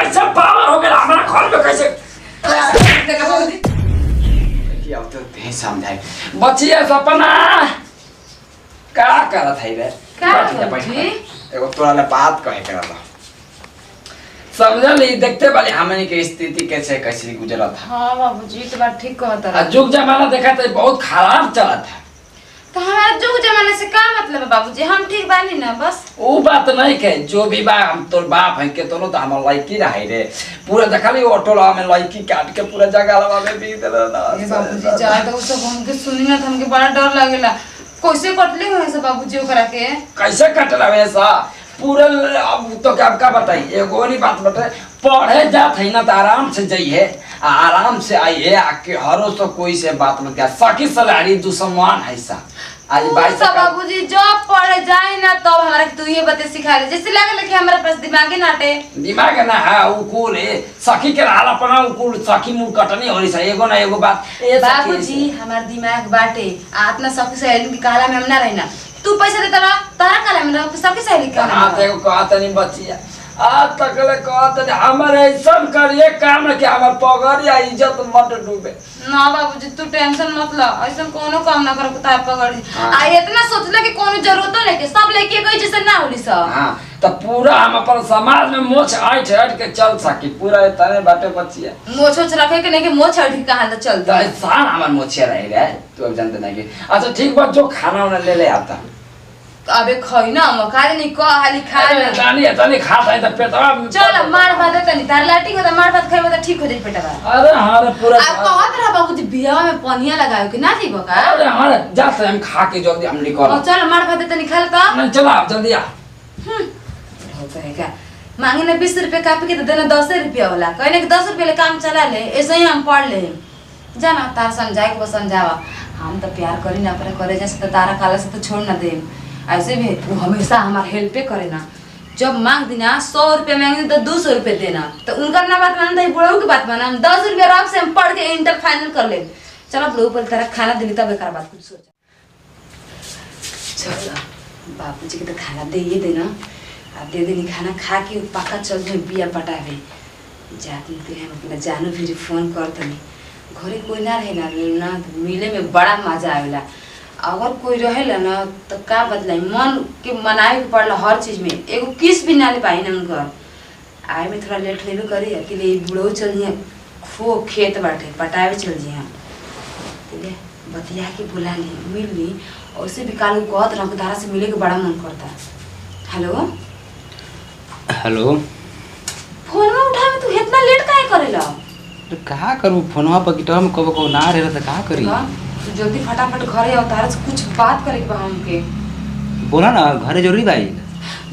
कैसे पावर हो गया हमारा घर में कैसे देखा बाबूजी कि अब तो ते समझाए बचिया सपना का करत है रे का बाबूजी एगो तोरा ले बात कहे के रहता समझली देखते वाले हमनी के स्थिति कैसे कैसे गुजरत है। हां बाबूजी तो बात ठीक कहता आ जुग जमाना देखा तो बहुत खराब चलत है। तो हमारा जुग जमाने से का मतलब है बाबूजी हम ठीक बानी ना बस वो बात नहीं के जो भी बा हम तोर बाप है के तोनो तो हम लड़की रहे रे पूरा देखली ऑटोला में लड़की काट के पूरा जगह लगा में बीत दे ना। ये बाबूजी चाहे तो सब हमके सुनी ना हमके बड़ा डर लागेला कैसे कटले हुए से बाबूजी ओकरा के कैसे कटला वैसा पूरा अब तो क्या का बताई एगो नहीं बात बताए पढ़े जात है ना तो आराम से जाइए आराम से आइए आके हरो तो कोई से बात मत क्या सखी सलाड़ी दुश्मन है सा आज भाई सब बाबूजी जब पढ़े जाए ना तब हमरा के तू ये बातें सिखा दे जैसे लगे कि हमारे पास दिमाग ही नाटे दिमाग ना है उकुल सखी के रहला पना उकुल सखी मुंह कटनी होरी सा एगो ना एगो बात बाबूजी हमार दिमाग बाटे आतना सखी सहेली के कहला में हम ना रहना तू पैसा देता रहा तारा कहला में रह सखी सहेली का हां तो एगो कहत नहीं बचिया आज तक ले कहत नहीं हमारे ऐसा करिए काम ना कि हमार पगड़ या इज्जत मत डूबे ना बाबूजी तू टेंशन मत ल ऐसा कोनो काम ना कर तार पगड़ी आ इतना सोचले कि कोनो जरूरत नहीं के सब लेके गई जैसे ना होली सब हां तो पूरा हम अपन समाज में मोछ आठ के चल सकी पूरा तने बाटे बचिया मोछ रखे के नहीं के मोछ अड़ी कहां त चल तो इंसान हमार मोछिया रह रे तू अब जानते नहीं कि अच्छा ठीक बात जो खाना वाला ले ले आता अबे खई ना हम खा नहीं को हाली खा ना जानी खा है तो पेटवा चल मार भात तनी तार लाठी को त मार भात खाइबो त ठीक हो जाई पेटवा अरे हां रे पूरा आप कहत रहा बाबूजी बियाह में पनिया लगायो कि ना जीबो का अरे हां जाते हम खा के जल्दी हम निकल चल मार भात तनी खा ल त नहीं चला जल्दी आ हो कहेगा मांगे ना 20 रुपए कापी के तो देना 10 रुपया होला कहने के 10 रुपए ले काम चला ले ऐसे ही हम पढ़ ले जाना तार समझाए के समझावा हम तो प्यार करी ना अपने करे जैसे तो तारा काला से तो छोड़ ना दे ऐसे भी वो हमेशा हमार हेल्प करे ना जब मांग देना 100 रुपया मांगे तो 200 रुपए देना तो उनका ना बात मानता है बुढ़ऊ की बात माना हम 10 रुपया आराम से हम पढ़ के इंटर फाइनल कर ले चलो बुढ़ऊ पर तेरा खाना दिली तब बेकार बात कुछ सोचा चलो बाबूजी के तो खाना दे ही देना अब दे देनी खाना खा के पक्का चल जाए बिया पटावे जाती तो हम अपना जानू फिर फोन कर तनी घरे कोई ना रहे ना मिले में बड़ा मजा आवेला अगर कोई रहेला ना तो का बदलाई मन के मनाए के पड़ला हर चीज में एगो किस भी ना ले पाई ना उनकर आए में थोड़ा लेट लेबे करी कि ले बुढ़ो चल जिया खो खेत बाटे पटावे चल जिया ले बतिया के बुला ली मिल ली और से भी कालू कहत रह तारा से मिले के बड़ा मन करता हेलो हेलो फोन में उठावे तू इतना लेट काहे करेला कहा करूँ फोनवा पर गिटार में कबो ना रहे तो कहा करी तू जल्दी फटाफट घरे आओ तारा से कुछ बात करे के बा हमके बोला ना घरे जरूरी भाई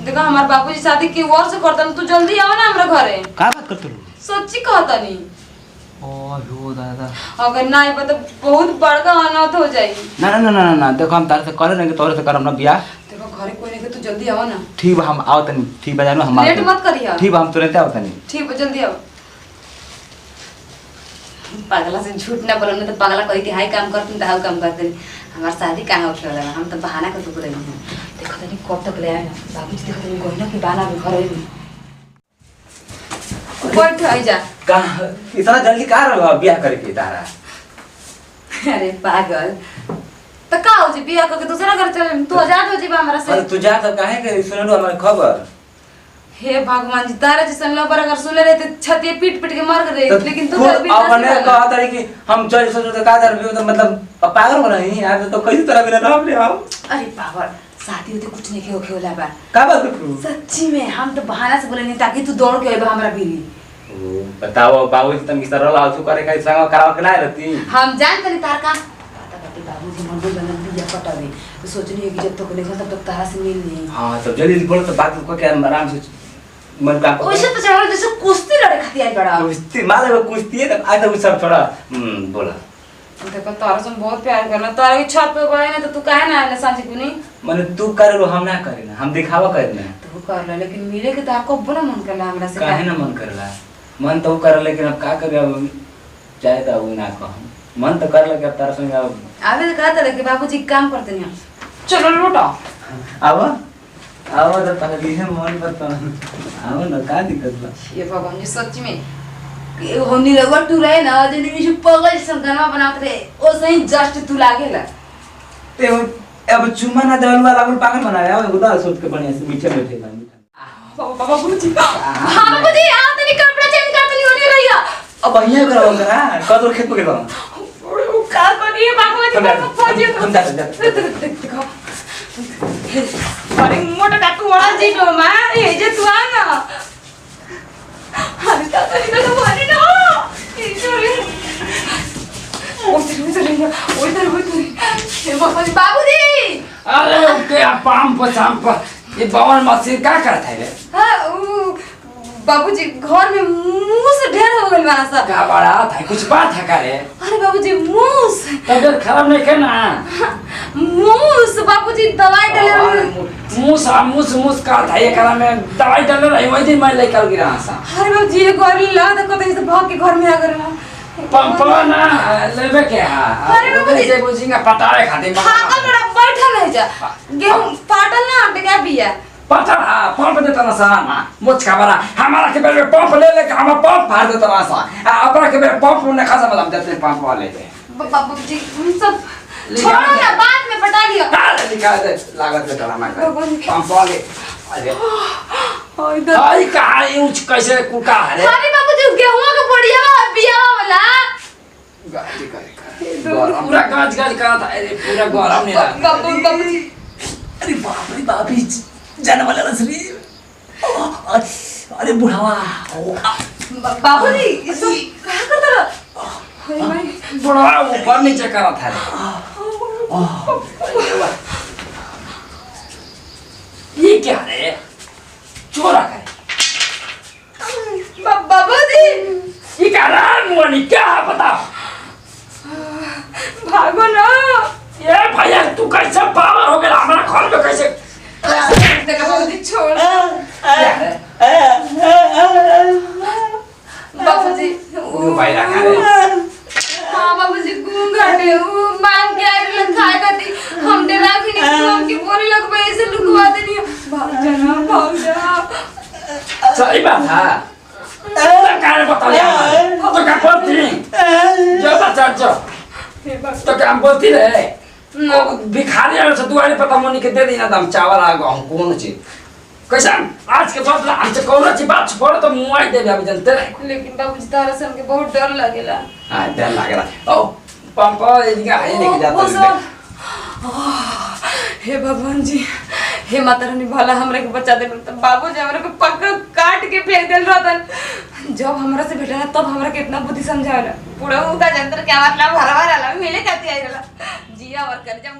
देखा हमार बाबूजी शादी के वर्ष करतन तू जल्दी आओ ना हमरा घरे का बात करते हो सच्ची कहता नहीं ओहो दादा अगर ना आइबा तो बहुत बड़का अनाथ हो जाई ना ना ना ना ना देखो हम तारे से करे नहीं तोरे से करम ना बियाह देखो घरे कोई नहीं के तू जल्दी आओ ना ठीक बा हम आओ तनी ठीक बा जानो हम लेट मत करिया ठीक बा हम तुरंत आओ तनी ठीक बा जल्दी आओ पागला से झूठ ना बोलने तो पागला कही कि हाई काम करते हाउ काम करते हमार शादी कहाँ उठे वाला हम तो बहाना कर तो रही हूं देखो तनी कब तक ले आए बाबूजी देखो तनी गहना के बाना में घर में बैठ आई जा का इतना जल्दी का रहा बियाह करे के तारा अरे पागल तो का हो जी बियाह करके दूसरा घर चले तू आजाद हो जी हमरा से अरे तू जा तो काहे के सुनलू हमारे खबर हे भगवान जी तारा जैसे लबर अगर सुने रहे तो छतिए पीट पीट के मर गए लेकिन तू भी अपने कहा था कि हम चल सोचो तो का दर तो मतलब पागल हो रही यार तो कैसी तरह बिना नाम ले आओ अरे पागल शादी होते कुछ नहीं के होला बा का बात करू सच्ची में हम तो बहाना से बोले नहीं ताकि तू दौड़ के आइबा हमरा बीवी ओ बताओ बाबूजी तुम किस तरह लालचू करे का संग कराव के ना रहती हम जानते नहीं तार का पता करते बाबूजी मंडल बना दिया पटावे तो सोचनी है कि जब तक नहीं तब तक तारा से मिल नहीं हां सब जल्दी बोलो तो बात को क्या आराम से मन का ओइसे तो चढ़ो जैसे कुश्ती लड़े खाती आई बड़ा कुश्ती मारे वो कुश्ती है आज तो सब थोड़ा बोला देखो तारा से बहुत प्यार करना तारा की छत पे गए ना तो तू काहे ना आने सांझे कुनी माने तू करे हम ना करे ना हम दिखावा करे ना तू कर ले लेकिन मिले के तार को बड़ा मन करला हमरा से काहे ना मन करला मन तो कर लेकिन अब का करे अब चाहे तो वो ना कह मन तो कर ले अब तारा संग आवे तो कहता ले कि बाबूजी काम करते नहीं चलो लौटा अब आओ तो पहले है मन बता आओ ना का दिक्कत बा ये भगवान जी सच में ये होनी रगड़ तू रहे ना जिंदगी में पगल सब गाना बनाते रहे ओ सही जस्ट तू लागेला ते अब चुम्मा ना देवल वाला को पागल बनाया एगो दाल सोच के बढ़िया से मीठे बैठे ला बाबूजी हां बाबूजी आ तनी कपड़ा चेंज कर तनी होनी रहिया अब बढ़िया कराओ ना कदर खेत पे करो का करिए बाबूजी फौजी हम जा अरे मोटा काटू वाला जी नो मां ये जे तू आ ना अरे दादा निकल मारे ना ये चोरी ओए बाबूजी अरे ओके पाम पर ये बवन मशीन का करता है रे हां बाबूजी घर में मूस ढेर हो गइल बाना सा का बड़ा था कुछ बात है का रे अरे बाबूजी मूस तबियत खराब नहीं है ना मूस बाबूजी दवाई डाले मूस का था ये करा में दवाई डाले रही वही दिन मैं लेकर गिरा सा अरे बाबूजी ये गोली ला तो कतई से भाग के घर में आ गए पंपा ना लेवे के अरे बाबूजी जे बुझिंगा पटारे खाते पागल बड़ा बैठा नहीं जा गेहूं पाटल ना हट गया बिया पता पंप देता ना सा मुझ का बड़ा हमारा के बेरे पंप ले हम पंप फाड़ देता ना सा अपना के बेरे पंप ने खासा मतलब देते पंप वाले पे बाबूजी हम सब छोड़ो ना बाद में पटा लियो अरे निकाल दे लागत बेटा हमारे पंप वाले अरे ओए द आई कहां यूज कैसे कुका है अरे बाबूजी गेहूं का बढ़िया बिया वाला गाड़ी करे पूरा गाज करा था अरे पूरा गरम नहीं रहा बाबूजी अरे बाप रे जाने वाला रसरी अरे बुढ़ावा बाबूजी ये सब क्या करता रहा हाय भाई बड़ा ऊपर नीचे करा था ये क्या रे चोरा करे बाबूजी ये क्या रान वाली क्या है बताओ भागो ना ये भैया तू कैसे पावर हो गया हमारा घर में कैसे देखो बाबूजी छोड़ बाबूजी वो भाई रखा रे हाँ बाबूजी घूंघटे वो मांग के आए लोग खाए करती हम डरा भी नहीं हम की बोली लग पे ऐसे लुकवा देनी भाग जा सही बात है तो क्या बता लिया तो क्या बोलती जो बच्चा जो तो क्या बोलती रे भिखारी आने से दुआरे पता मोनी के दे देना दम चावल आ गया कौन चीज कैसा आज के बाद हमसे कौन सी बात छोड़ तो मुंह आई दे अभी जनते लेकिन बाबूजी तारा से हमके बहुत डर लगेला हां डर लगेला ओ पंपा इनका है लेके जाता है हे भगवान जी हे माता रानी भला हमरा के बचा दे तो बाबूजी हमरा के पक्का काट के फेंक देल रहतन जब हमरा से भेटला तब हमरा के इतना बुद्धि समझावला पूरा उदा जंतर के मतलब भरवा रहला मिले कहती आई रहला जिया और कर जब